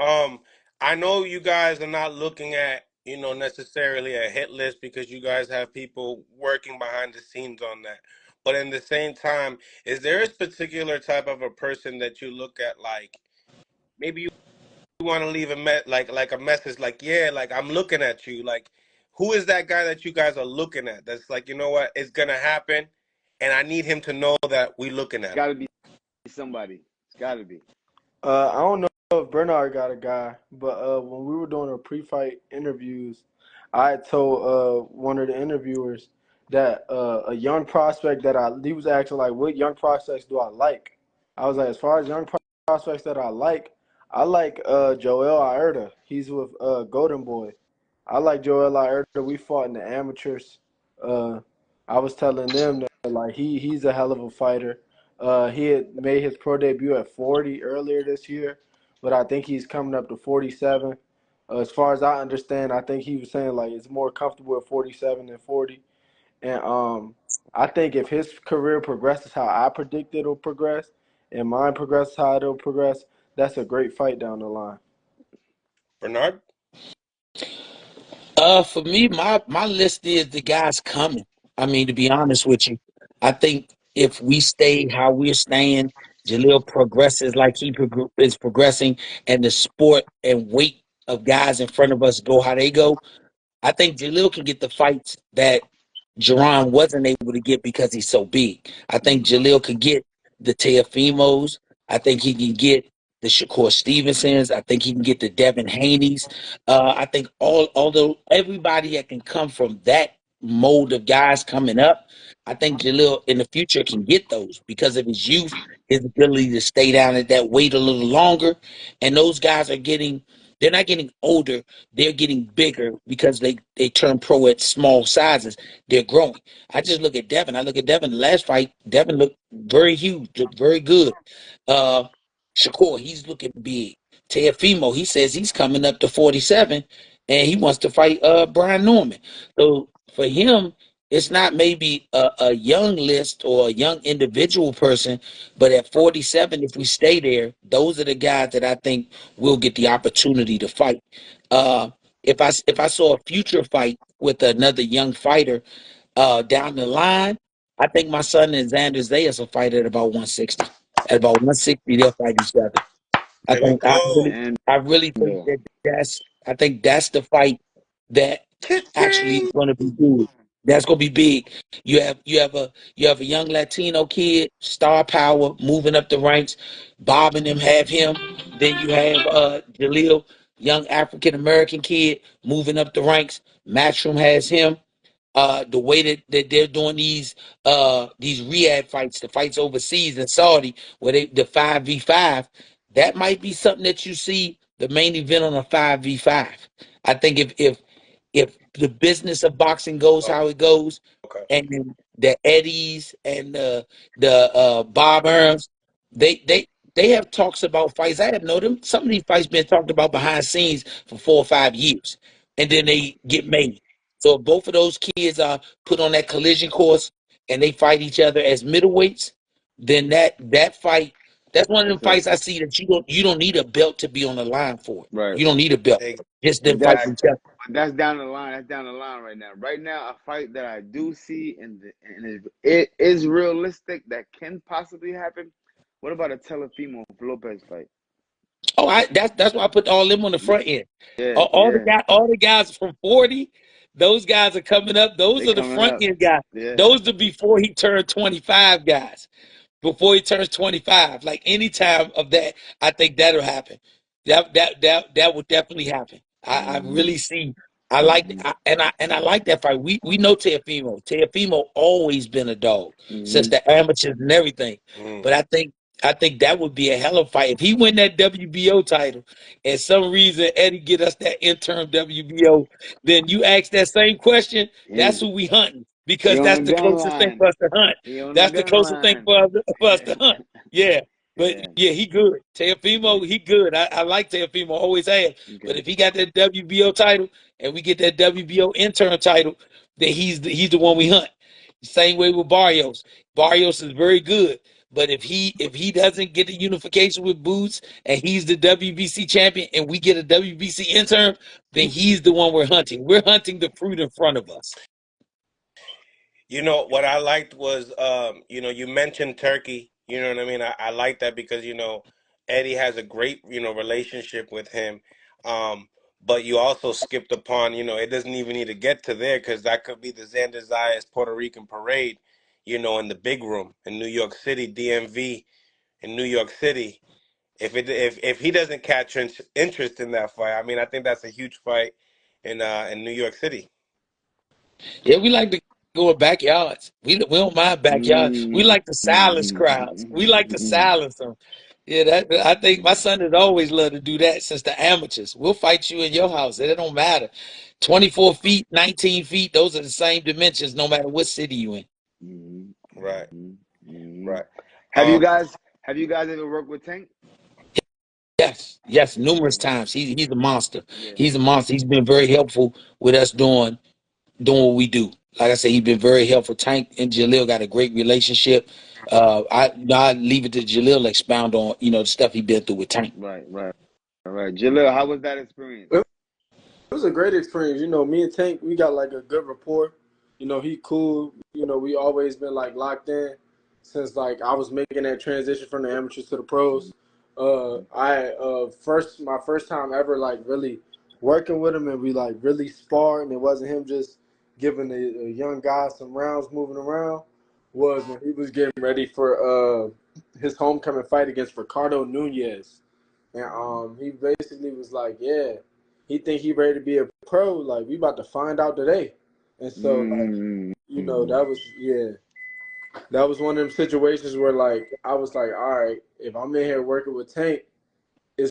Um, I know you guys are not looking at, necessarily a hit list because you guys have people working behind the scenes on that. But in the same time, is there a particular type of a person that you look at, like maybe you want to leave like a message, like, yeah, like I'm looking at you, like who is that guy that you guys are looking at? That's like, you know what, it's gonna happen, and I need him to know that we looking It's at him. got to be somebody. It's got to be. I don't know if Bernard got a guy, but when we were doing our pre-fight interviews, I had told one of the interviewers that a young prospect that he was asking like, what young prospects do I like? I was like, as far as young prospects that I like Joel Aerta. He's with Golden Boy. I like Joel Aerta. We fought in the amateurs. Uh, I was telling them that like he's a hell of a fighter. He had made his pro debut at 40 earlier this year, but I think he's coming up to 47. As far as I understand, I think he was saying like it's more comfortable at 47 than 40. And I think if his career progresses how I predict it'll progress, and mine progresses how it'll progress, that's a great fight down the line. Bernard. For me, my list is the guys coming. I mean, to be honest with you, I think if we stay how we're staying, Jalil progresses like is progressing, and the sport and weight of guys in front of us go how they go. I think Jalil can get the fights that Jerron wasn't able to get because he's so big. I think Jalil could get the Teofimos. I think he can get the Shakur Stevensons. I think he can get the Devin Haney's. I think although everybody that can come from that mold of guys coming up, I think Jalil in the future can get those because of his youth, his ability to stay down at that weight a little longer. And those guys are they're not getting older, they're getting bigger because they turn pro at small sizes. They're growing. I just look at Devin. I look at Devin. The last fight, Devin looked very huge, looked very good. Uh, Shakur, he's looking big. Teofimo, he says he's coming up to 47, and he wants to fight Brian Norman. So for him, it's not maybe a young list or a young individual person, but at 47, if we stay there, those are the guys that I think will get the opportunity to fight. Uh, if I saw a future fight with another young fighter down the line, I think my son and Xander Zayas will fight at about 160. At about 160, they'll fight each other. I There we think go. And I really think yeah, that's the fight that actually is Cha-ching. going to be good. That's going to be big. You have a young Latino kid, star power, moving up the ranks. Bob and them have him. Then you have Jalil, young African American kid, moving up the ranks. Matchroom has him. The way that they're doing these rehab fights, the fights overseas in Saudi, where the 5v5, that might be something that you see the main event on a 5v5. I think if the business of boxing goes Oh, how it goes, okay. and then the Eddies and the Bob Hearns, they have talks about fights. I have know them. Some of these fights been talked about behind scenes for 4 or 5 years, and then they get made. So if both of those kids are put on that collision course and they fight each other as middleweights, then that fight, that's one of them that's a fights I see that you don't need a belt to be on the line for it. right. You don't need a belt. Just them But that's fighting each other. that's down the line. That's down the line right now. Right now, a fight that I do see and it is realistic that can possibly happen. What about a Telefimo Lopez fight? Oh, that's why I put all them on the front end. Yeah, All the yeah. guys, all the guys from 40, those guys are coming up. Those They are the coming front up. end guys. Yeah. Those are before he turned 25 guys. Before he turns 25. Like any time of that, I think that'll happen. That would definitely happen. I Mm-hmm. really see. I like that fight. We know Teofimo. Teofimo always been a dog since Mm-hmm. the amateurs and everything. Mm. But I think that would be a hell of a fight if he win that WBO title. And some reason Eddie get us that interim WBO, then you ask that same question. That's He who we hunting he because on that's the the gun closest thing line. for us to hunt. He on the That's the gun closest thing line. for us to hunt. Yeah. But Yeah. yeah, he good. Yeah. Teofimo, he good. I like Teofimo, always have. But Okay. if he got that WBO title and we get that WBO intern title, then he's the one we hunt. Same way with Barrios. Barrios is very good. But if he doesn't get the unification with Boots and he's the WBC champion and we get a WBC interim, then he's the one we're hunting. We're hunting the fruit in front of us. You know what I liked was, you mentioned Turkey. You know what I mean. I like that because Eddie has a great relationship with him. But you also skipped upon, it doesn't even need to get to there because that could be the Xander Zayas Puerto Rican parade, in the big room in New York City, DMV in New York City. If he doesn't catch interest in that fight, I mean, I think that's a huge fight in New York City. Yeah, we like to go in backyards. We don't mind backyards. We Mm. like to silence crowds. We like to silence them. Yeah, that I think my son has always loved to do that since the amateurs. We'll fight you in your house. It don't matter. 24 feet, 19 feet, those are the same dimensions no matter what city you in. Right, Mm. right. Have you guys ever worked with Tank? Yes, numerous Yeah. times. He's a monster. Yeah. He's a monster. He's been very helpful with us doing what we do. Like I said, he's been very helpful. Tank and Jalil got a great relationship. I leave it to Jalil to expound on the stuff he been through with Tank. Right. All right. Jalil, how was that experience? It was a great experience. Me and Tank, we got like a good rapport. He cool. We always been like locked in since like I was making that transition from the amateurs to the pros. My first time ever like really working with him and we like really sparred and it wasn't him just giving a young guy some rounds moving around was when he was getting ready for his homecoming fight against Ricardo Nunez. And he basically was like, yeah, he think he ready to be a pro. Like we about to find out today. And so like, Mm. that was one of them situations where like I was like, all right, if I'm in here working with Tank, it's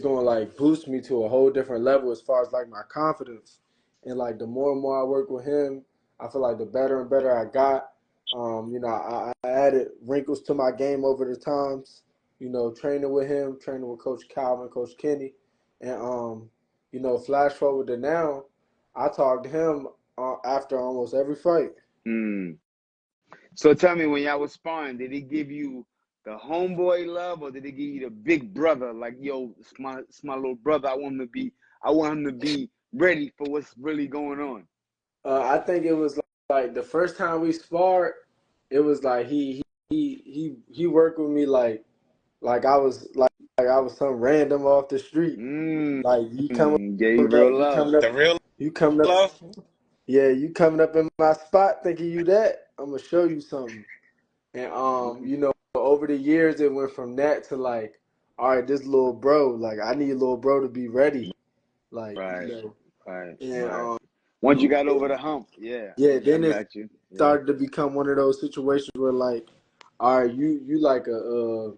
gonna like boost me to a whole different level as far as like my confidence. And like the more and more I work with him, I feel like the better and better I got. I added wrinkles to my game over the times. Training with him, training with Coach Calvin, Coach Kenny, and flash forward to now, I talk to him after almost every fight. Mm. So tell me, when y'all was sparring, did he give you the homeboy love, or did he give you the big brother? Like, yo, it's my little brother. I want him to be ready for what's really going on. I think it was like the first time we sparred, it was like he worked with me like I was some random off the street. Mm. Like Gave you real love. The real you coming up, love. yeah, you coming up in my spot thinking you that. I'm gonna show you something. And over the years it went from that to like, all right, this little bro, like I need little bro to be ready, like Right, right, and right. Once you got over the hump, yeah, I then it got you. Yeah. started to become one of those situations where like, all right, you like you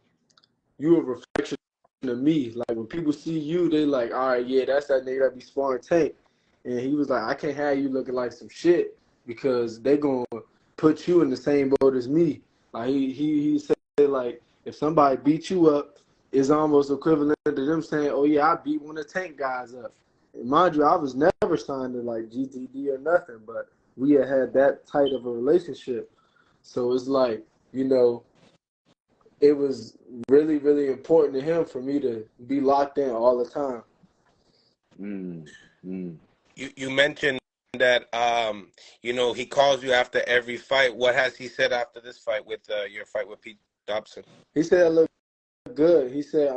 a reflection of me. Like when people see you, they like, all right, yeah, that's that nigga that be sparring Tank. And he was like, I can't have you looking like some shit because they gonna put you in the same boat as me. Like he said like if somebody beat you up, it's almost equivalent to them saying, oh yeah, I beat one of Tank guys up. And mind you, I was never signed to like GTD or nothing, but we had that tight of a relationship. So it's like, it was really, really important to him for me to be locked in all the time. Mm, mm. You mentioned that he calls you after every fight. What has he said after this fight with your fight with Pete Dobson? He said it looked good. He said,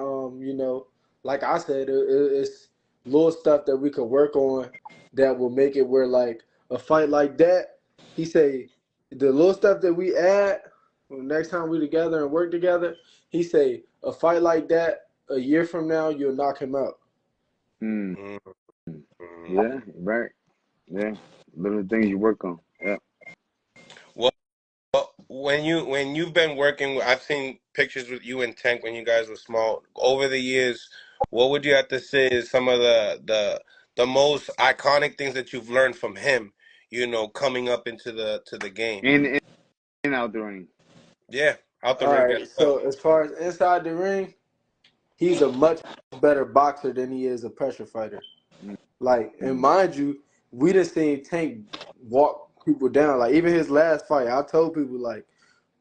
like I said, it's little stuff that we could work on that will make it where like a fight like that. He say the little stuff that we add next time we together and work together. He say a fight like that a year from now you'll knock him out. Mm. Mm, mm. Yeah, right. Yeah. Little things you work on. Yeah. Well, when you've been working, I've seen pictures with you and Tank when you guys were small. Over the years, what would you have to say is some of the most iconic things that you've learned from him? Coming up into the game. In out the ring. Yeah, out the All ring right. as well. So as far as inside the ring, he's a much better boxer than he is a pressure fighter. Like, and Mm. mind you, we done seen Tank walk people down. Like, even his last fight, I told people, like,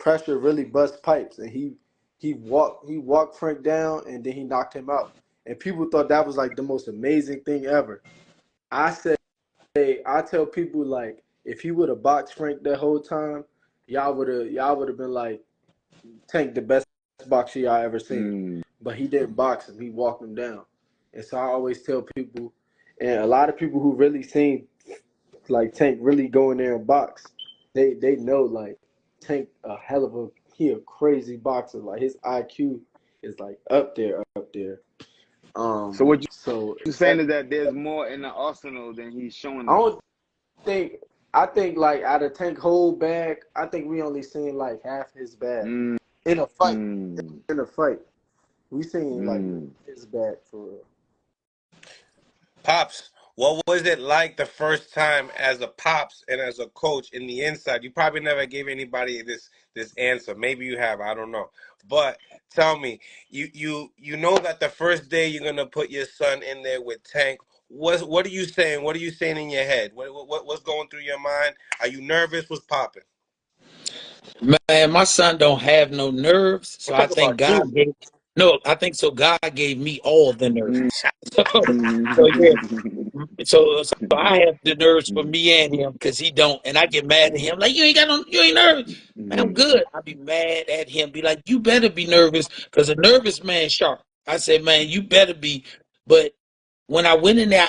pressure really bust pipes, and he walked Frank down, and then he knocked him out, and people thought that was like the most amazing thing ever. I say, I tell people like if he would have boxed Frank that whole time, y'all would have been like Tank the best boxer y'all ever seen, Mm. but he didn't box him. He walked him down, and so I always tell people, and a lot of people who really seen like Tank really go in there and box, they know like Tank a hell of a he a crazy boxer. Like his IQ is like up there, up there. So what So you saying is that there's more in the arsenal than he's showing I us. don't think I think like out of Tank whole bag, I think we only seen like half his bag Mm. in a fight. Mm. In a fight, we seen like Mm. his bag for real. Pops, what was it like the first time as a pops and as a coach in the inside? You probably never gave anybody this answer. Maybe you have, I don't know. But tell me, you know that the first day you're gonna put your son in there with Tank. What are you saying? What are you saying in your head? What's going through your mind? Are you nervous? What's popping? Man, my son don't have no nerves, I'm so I talking think about you. God gave no, I think so God gave me all the nerves. Mm. So yeah, so I have the nerves for Mm. me and him because he don't, and I get mad at him like you ain't nervous. Man, I'm Mm. good. I be mad at him, be like, you better be nervous because a nervous man sharp. I said, man, you better be. But when I went in there,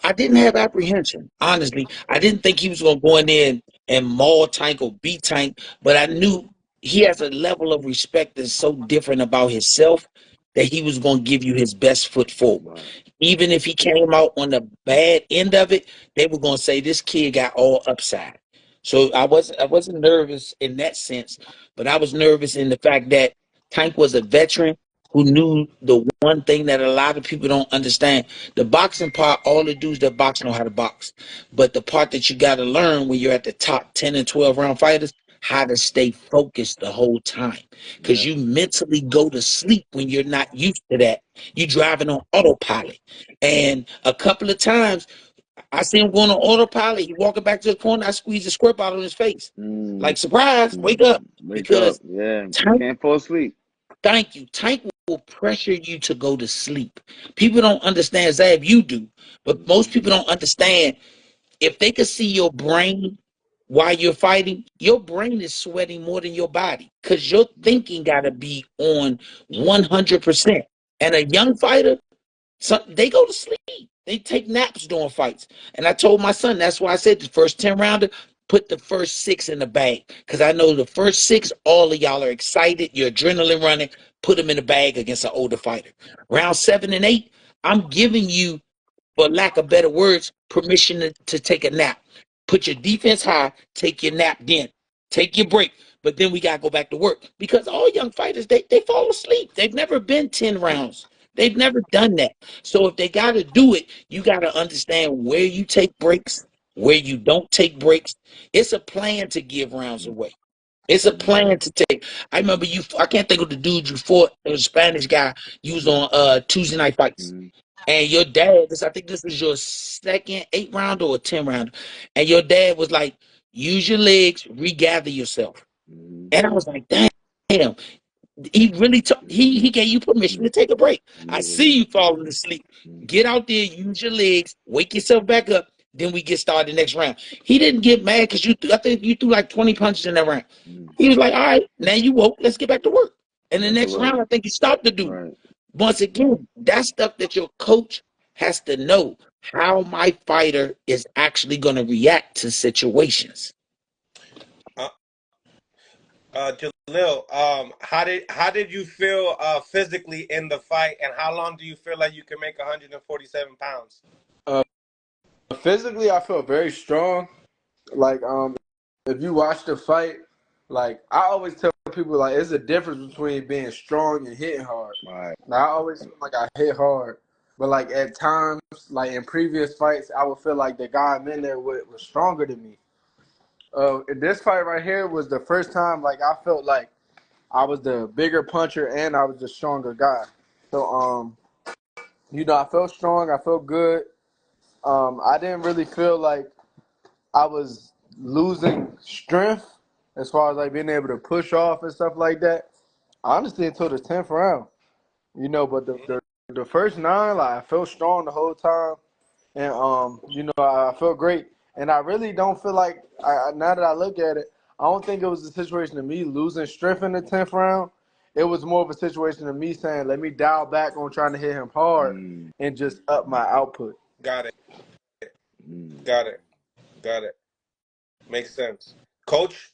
I didn't have apprehension. Honestly, I didn't think he was gonna go in there and maul Tank or beat Tank, but I knew he has a level of respect that's so different about himself that he was gonna give you his best foot forward. Right. Even if he came out on the bad end of it, they were gonna say this kid got all upside. So I wasn't nervous in that sense, but I was nervous in the fact that Tank was a veteran who knew the one thing that a lot of people don't understand. The boxing part, all the dudes that box know how to box. But the part that you gotta learn when you're at the top 10 and 12 round fighters, how to stay focused the whole time. Because Yeah. you mentally go to sleep when you're not used to that. You're driving on autopilot. And a couple of times I see him going on autopilot. He walking back to the corner. I squeeze the squirt out on his face. Mm. Like, surprise, wake Mm. up. Wake up. Because Yeah. You Tank, can't fall asleep. thank you. Tank will pressure you to go to sleep. People don't understand, Zab, you do. But most Mm. people don't understand if they could see your brain while you're fighting, your brain is sweating more than your body because your thinking got to be on 100%. And a young fighter, they go to sleep. They take naps during fights. And I told my son, that's why I said the first 10 rounder, put the first six in the bag. Because I know the first six, all of y'all are excited, your adrenaline running, put them in the bag against an older fighter. Round 7 and 8, I'm giving you, for lack of better words, permission to take a nap. Put your defense high, take your nap then. Take your break. But then we gotta go back to work. Because all young fighters, they fall asleep. They've never been 10 rounds. They've never done that. So if they gotta do it, you gotta understand where you take breaks, where you don't take breaks. It's a plan to give rounds away. It's a Mm. plan to take. I remember you. I can't think of the dude you fought. It was a Spanish guy. You was on Tuesday Night Fights. Mm. And your dad, I think this was your second 8 round or a 10 round. And your dad was like, use your legs, regather yourself. Mm. And I was like, damn, he really took he Mm. gave you permission to Mm. take a break. I see Literally. you falling asleep. Mm. Get out there, use your legs, wake yourself back up. Then we get started next round. He didn't get mad because I think you threw like 20 punches in that round. Mm. He was like, all right, now you woke, let's get back to work. And the Back to next work. round, I think you stopped the dude. Right. Once again, that's stuff that your coach has to know how my fighter is actually going to react to situations. Uh, Jalil, how did you feel physically in the fight, and how long do you feel like you can make 147 pounds? Uh, Physically, I felt very strong. Like if you watch the fight, like I always tell people, like it's a difference between being strong and hitting hard. Right. Now I always feel like I hit hard, but like at times, like in previous fights, I would feel like the guy I'm in there with was stronger than me. This fight right here was the first time like I felt like I was the bigger puncher and I was the stronger guy. So I felt strong. I felt good. I didn't really feel like I was losing strength. as far as like being able to push off and stuff like that. Honestly, until the 10th round, but the first 9, like I felt strong the whole time, and I felt great, and I really don't feel like now that I look at it, I don't think it was a situation of me losing strength in the 10th round. It was more of a situation of me saying, let me dial back on trying to hit him hard Mm, and just up my output. Got it. mm. Got it. Got it. Makes sense. Coach,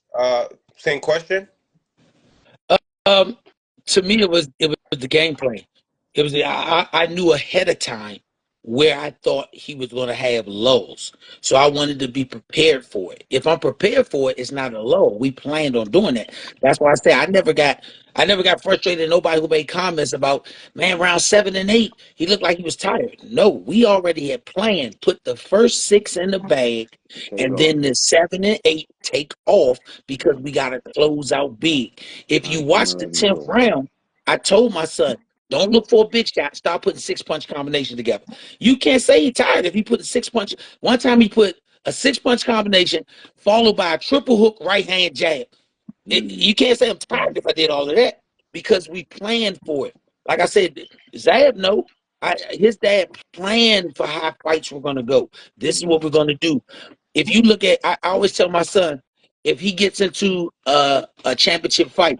same question. Um, to me, it was the game plan. It was I knew ahead of time where I thought he was going to have lulls, so I wanted to be prepared for it. If I'm prepared for it, it's not a lull. We planned on doing that. That's why I say I never got frustrated at nobody who made comments about, man, round 7 and 8, he looked like he was tired. No, we already had planned. Put the first 6 in the bag, Take and off. then the 7 and 8 take off because we got to close out big. If you Knock him watch out, the let him 10th go. round, I told my son, don't look for a big shot. Start putting 6 punch combination together. You can't say he's tired if he put a 6 punch. One time he put a 6 punch combination followed by a triple hook right hand jab. Mm, You can't say I'm tired if I did all of that because we planned for it. Like I said, Zab, no. His dad planned for how fights were going to go. This is what mm, we're going to do. If you look at, I always tell my son, if he gets into a championship fight,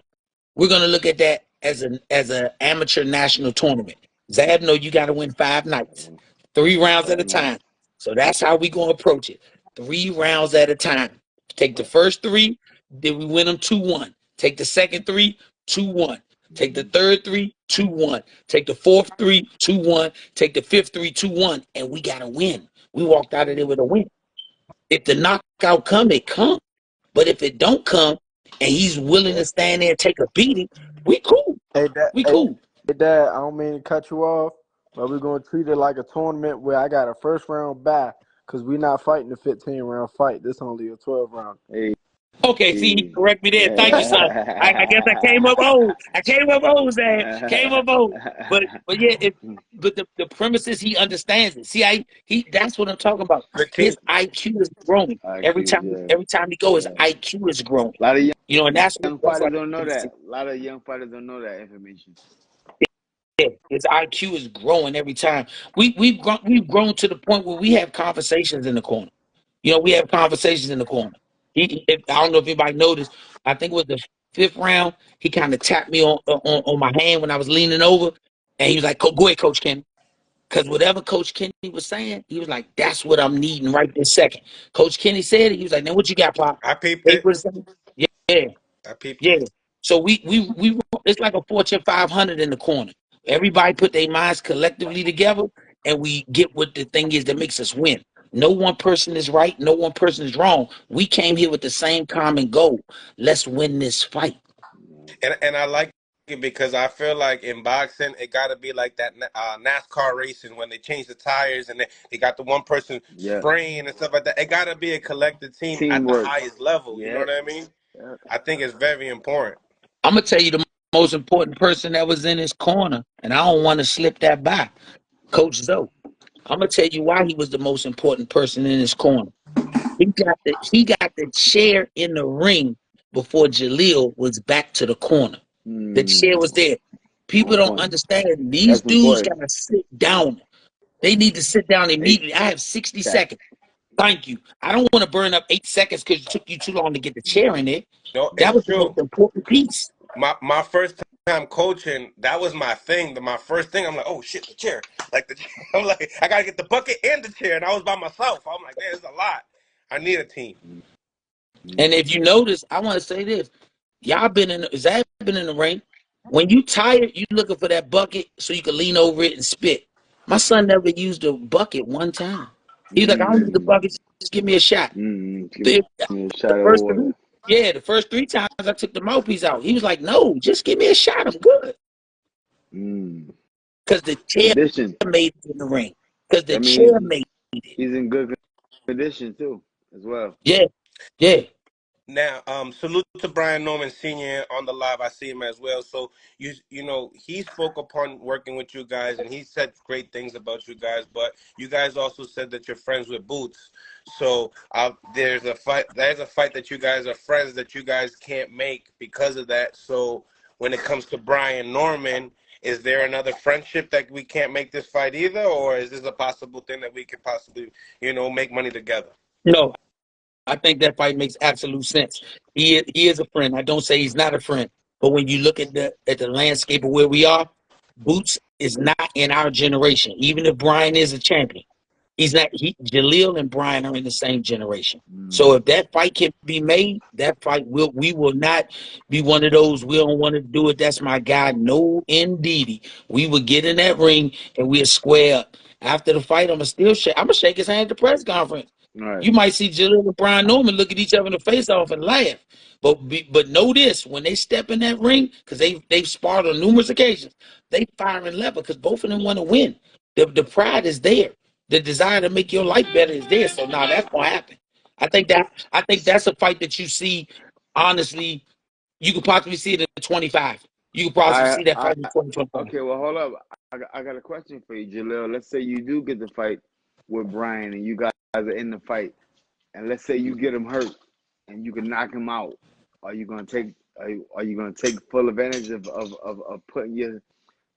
we're gonna look at that as an amateur national tournament. Zab, know you got to win 5 nights, 3 rounds at a five time. nights. So that's how we gonna approach it. 3 rounds at a time. Take the first 3, then we win them 2-1. Take the second 3, 2-1. Take the Mm, third 3, 2-1. Take the fourth 3, 2-1. Take the fifth 3, 2-1. And we gotta win. We walked out of there with a win. If the knockout come, it come. But if it don't come and he's willing to that's stand there and take a beating, we cool. Hey, Dad, We hey, cool. Dad, I don't mean to cut you off, but we're going to treat it like a tournament where I got a first round bye because we're not fighting a 15-round fight. This only a 12-round. hey. Okay, see, he correct me there. Thank you, son. I guess I came up old. I came up old, Zach. Came up old. But yeah, but the premise is he understands it. See, he that's what I'm talking about. Good team. His IQ is growing. Every IQ, time yeah, every time he goes, his yeah. IQ is growing. A lot of And young that's what fighters I don't know need to see. that. A lot of young fighters don't know that information. Yeah, his IQ is growing every time. We've grown to the point where we have conversations in the corner. We have conversations in the corner. I don't know if anybody noticed. I think it was the 5th round. He kind of tapped me on my hand when I was leaning over, and he was like, "Go ahead, Coach Kenny." Because whatever Coach Kenny was saying, he was like, "That's what I'm needing right this second." Coach Kenny said it. He was like, "Now what you got, Pop?" I peeped They it. were saying, "Yeah, I peeped yeah." it. So we it's like a Fortune 500 in the corner. Everybody put their minds collectively together, and we get what the thing is that makes us win. No one person is right. No one person is wrong. We came here with the same common goal. Let's win this fight. And I like it because I feel like in boxing it got to be like that NASCAR racing when they change the tires and they got the one person Yeah. spraying and stuff like that. It got to be a collective team at the Teamwork. highest level. You know Yeah. what I mean? Yeah. I think it's very important. I'm gonna tell you the most important person that was in his corner, and I don't want to slip that by, Coach Zoe. I'm gonna tell you why he was the most important person in his corner. He got the chair in the ring before Jalil was back to the corner. The chair was Mm, there. People on don't point. understand. These That's dudes important. gotta sit down. They need to sit down immediately. I have 60 Exactly. seconds. Thank you. I don't want to burn up 8 seconds because it took you too long to get the chair in there. No, That it's was the most true. important piece. My first time coaching, that was my thing. My first thing, I'm like, oh shit, the chair. Like the chair. I'm like, I gotta get the bucket and the chair, and I was by myself. I'm like, there's a lot. I need a team. And Mm, if you notice, I want to say this. Y'all Zach been in the ring. When you tired, you looking for that bucket so you can lean over it and spit. My son never used a bucket one time. He's like, I don't need the mm, bucket, just give me a shot. Give The, me a the shot of first three, water. yeah, the first 3 times I took the mouthpiece out. He was like, no, just give me a shot. I'm good. Mm. Because the chair Condition. made it in the ring. Because the That chair means made it. he's in good condition too, as well. Yeah, yeah. Now, salute to Brian Norman Sr. on the live. I see him as well. So you know he spoke upon working with you guys, and he said great things about you guys. But you guys also said that you're friends with Boots. So there's a fight. There's a fight that you guys are friends that you guys can't make because of that. So when it comes to Brian Norman, is there another friendship that we can't make this fight either, or is this a possible thing that we could possibly make money together? No, I think that fight makes absolute sense. He is a friend. I don't say he's not a friend, but when you look at the landscape of where we are, Boots is not in our generation. Even if Brian is a champion, he's not. Jalil and Brian are in the same generation. So Mm. if that fight can be made, that fight we will not be one of those. We don't want to do it. That's my guy. No, indeedy. We would get in that ring and we'll square up. After the fight, I'm gonna shake his hand at the press conference. Right. You might see Jalil and Brian Norman look at each other in the face off and laugh. But know this: when they step in that ring, because they've sparred on numerous occasions, they fire and level because both of them want to win. The pride is there. The desire to make your life better is there. So now that's gonna happen. I think that's a fight that you see. Honestly, you could possibly see it at 25. You could possibly I see that I fight in 2025. okay. Well, hold up. I got a question for you, Jalil. Let's say you do get the fight with Brian, and you guys are in the fight, and let's say you get him hurt, and you can knock him out. Are you gonna take? Are you gonna take full advantage of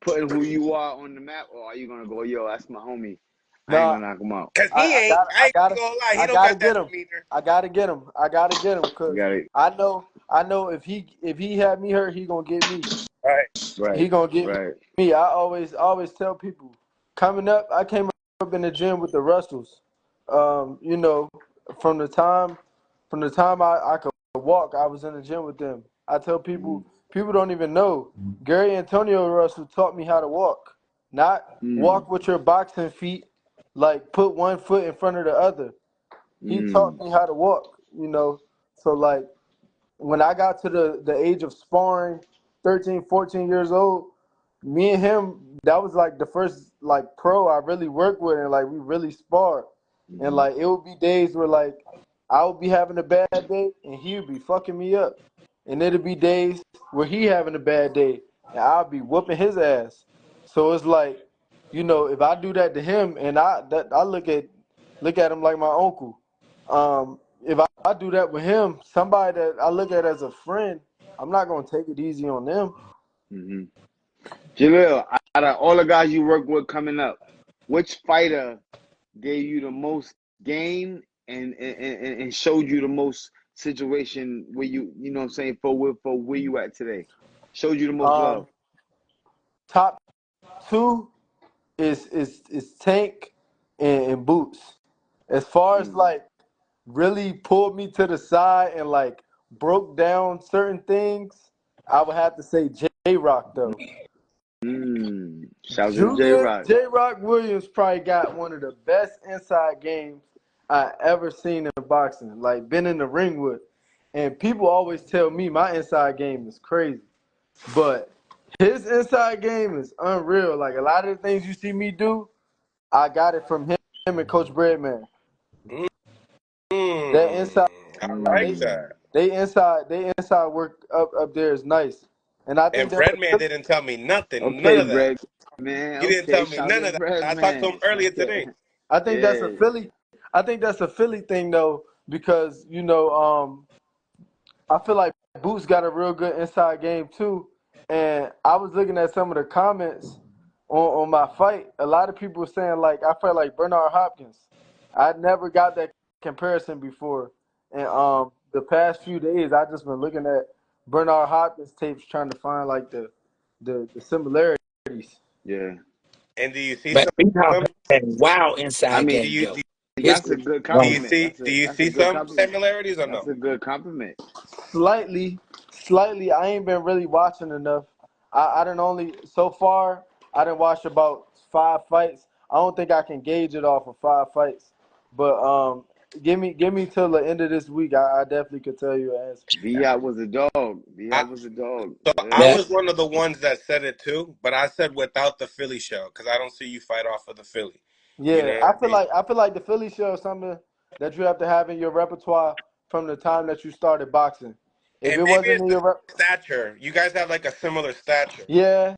putting who you are on the map, or are you gonna go, yo, that's my homie, I ain't Nah, gonna knock him out? Cause I, he I ain't. got I I ain't gotta gonna lie. He I don't gotta got that get him. demeanor. I gotta get him. I gotta get him You because got it. I know if he had me hurt, he gonna get me. Right. He Right. gonna get Right. me. I always tell people coming up. I came up in the gym with the Russells. You know, from the time I could walk, I was in the gym with them. I tell Mm. people don't even know. Gary Antonio Russell taught me how to walk, not Mm. walk with your boxing feet, like put one foot in front of the other. He taught Mm. me how to walk. So like when I got to the age of sparring, 13, 14 years old, me and him, that was like the first like pro I really worked with, and like we really sparred. And Mm. like it would be days where like I would be having a bad day and he would be fucking me up. And it'd be days where he having a bad day and I'll be whooping his ass. So it's like, if I do that to him and I look at him like my uncle. If I do that with him, somebody that I look at as a friend, I'm not gonna take it easy on them. Mm. Jalil, out of all the guys you work with coming up, which fighter gave you the most game and showed you the most situation where you know what I'm saying, for where you at today? Showed you the most love. Um, Top two is Tank and Boots. As far as Mm. like really pulled me to the side and like broke down certain things, I would have to say J Rock though. Mm. Shout out to J Julius Rock. J Rock Williams probably got one of the best inside games I ever seen in boxing. Like been in the ring with, and people always tell me my inside game is crazy, but his inside game is unreal. Like a lot of the things you see me do, I got it from him and Coach Breadman. That Mm, inside, I like they Mm. that. they inside work up there is nice, and I think And that's Breadman a didn't tell me nothing. None Okay, of that. bread man. He didn't Okay, tell me shout out none to of that. bread I talked to him man. earlier Okay. today. I think that's a Yeah. Philly. I think that's a Philly thing though, because I feel like Boots got a real good inside game too. And I was looking at some of the comments on my fight. A lot of people were saying like I felt like Bernard Hopkins. I never got that comparison before, and the past few days I just been looking at Bernard Hopkins tapes trying to find like the similarities. Yeah. And do you see But big house some? had wow I inside mean, Do game you though. do, His that's a good do one. you compliment. see do you That's a see good some compliment. similarities or That's no? a good compliment. Slightly, slightly. I ain't been really watching enough. I didn't only so far. I didn't watch about 5 fights. I don't think I can gauge it off of 5 fights. But give me till the end of this week. I definitely could tell you an answer. Vihat was a dog. I Vihat was a dog. so I Yeah. That was one of the ones that said it too, but I said without the Philly show because I don't see you fight off of the Philly. You Yeah, know what I I feel mean? like I feel like the Philly show is something that you have to have in your repertoire from the time that you started boxing. If And it maybe wasn't it's in the your stature. You guys have like a similar stature. yeah,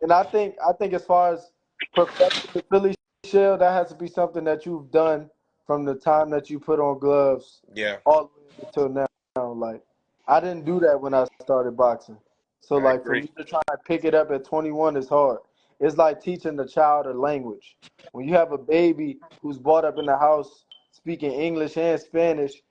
and I think as far as perfecting the Philly shell, that has to be something that you've done from the time that you put on gloves Yeah, all the way up until now. Like I didn't do that when I started boxing. So I like for agree. me to try and pick it up at 21 is hard. It's like teaching the child a language. When you have a baby who's brought up in the house speaking English and Spanish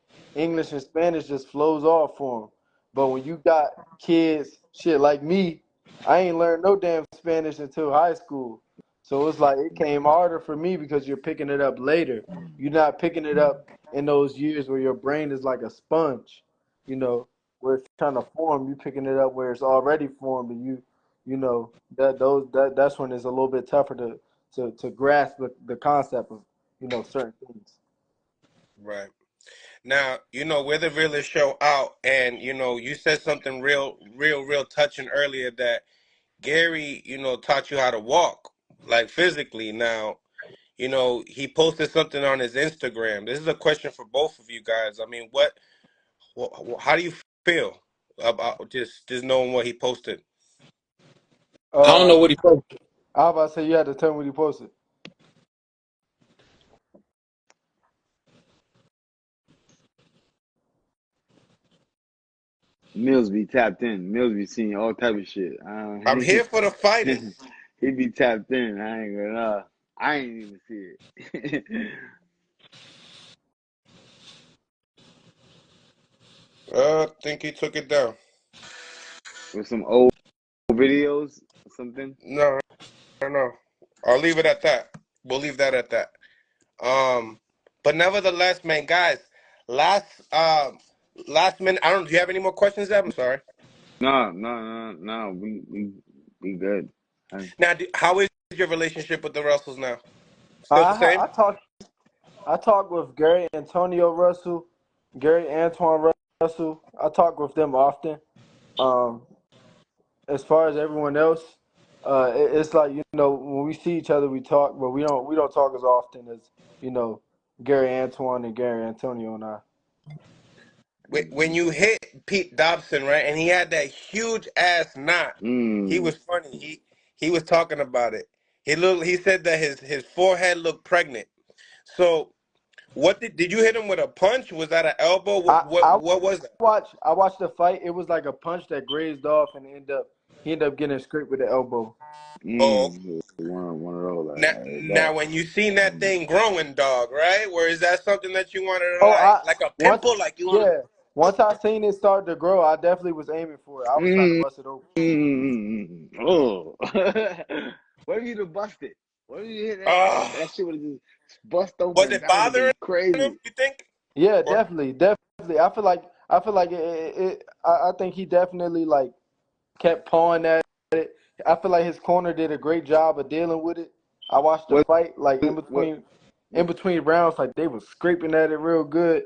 just flows off for them. But when you got kids, shit like me, I ain't learned no damn Spanish until high school. So it's like it came harder for me because you're picking it up later. You're not picking it up in those years where your brain is like a sponge, where it's trying to form. You picking it up where it's already formed, and that's when it's a little bit tougher to grasp the concept of certain things. Right. Now, we're the realest show out, and you said something real touching earlier that Gary, taught you how to walk, like physically. Now, he posted something on his Instagram. This is a question for both of you guys. I mean, how do you feel about just knowing what he posted? I don't Uh, know what he posted. I was about to say you had to tell me what you posted. Mills be tapped in. Mills be seeing all type of shit. I'm here for the fighters. He be tapped in. I ain't gonna lie. I ain't even see it. I think he took it down. With some old videos or something. No, no. I'll leave it at that. We'll leave that at that. Um, but nevertheless, man, guys, last last minute. I don't. Do you have any more questions, Ev? I'm sorry. No. We good. Now, how is your relationship with the Russells now? Still the I same? I talk with Gary Antonio Russell, Gary Antoine Russell. I talk with them often. Um, as far as everyone else, it's like when we see each other, we talk, but we don't talk as often as you know Gary Antoine and Gary Antonio and I. When you hit Pete Dobson, right, and he had that huge ass knot, he Mm. was funny. He was talking about it. He said that his forehead looked pregnant. So what did you hit him with a punch? Was that an elbow? I I What was that? watched the fight. It was like a punch that grazed off, and he ended up getting scraped with the elbow. Oh, One of those now, like now that. when you seen that Mm. thing growing, dog, right? Where is that something that you wanted to Oh, I like a once pimple, like you want yeah, once I seen it start to grow, I definitely was aiming for it. I was trying to Mm. bust it open. Oh. What if you'd have busted? What if you hit to? that? That shit would have just bust Was open. it That would have bothering been him? crazy. You think? Yeah, Or definitely. I feel like I think he definitely like kept pawing at it. I feel like his corner did a great job of dealing with it. I watched the Was fight like in what between in between rounds, like they was scraping at it real good.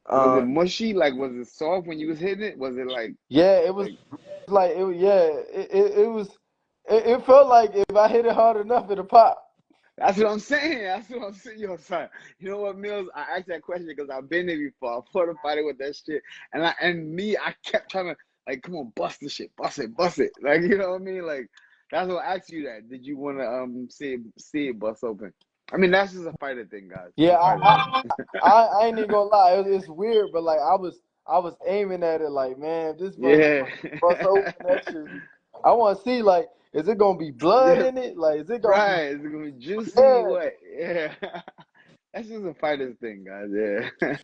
was it Um, mushy? Like was it soft when you was hitting it? Was it yeah, it was like like it was. It felt like if I hit it hard enough, it'll pop. that's what I'm saying. That's what I'm saying. Yo, son. You know what, Mills? I asked that question because I've been there before. I fought a fighter with that shit, I kept trying to like, come on, bust the shit, bust it. Like, you know what I mean? Like, that's what I asked you. That did you want to see it bust open? I mean, that's just a fighter thing, guys. It's Yeah, a fighter thing. I ain't even gonna lie. It's weird, but like I was aiming at it like, man, if this Yeah. motherfucker bust open that shit. I want to see like, is it gonna be blood Yeah. in it? Like, is it gonna be? Right. Is it gonna be juicy? Yeah, What? Yeah. That's just a fighter's thing, guys. Yeah.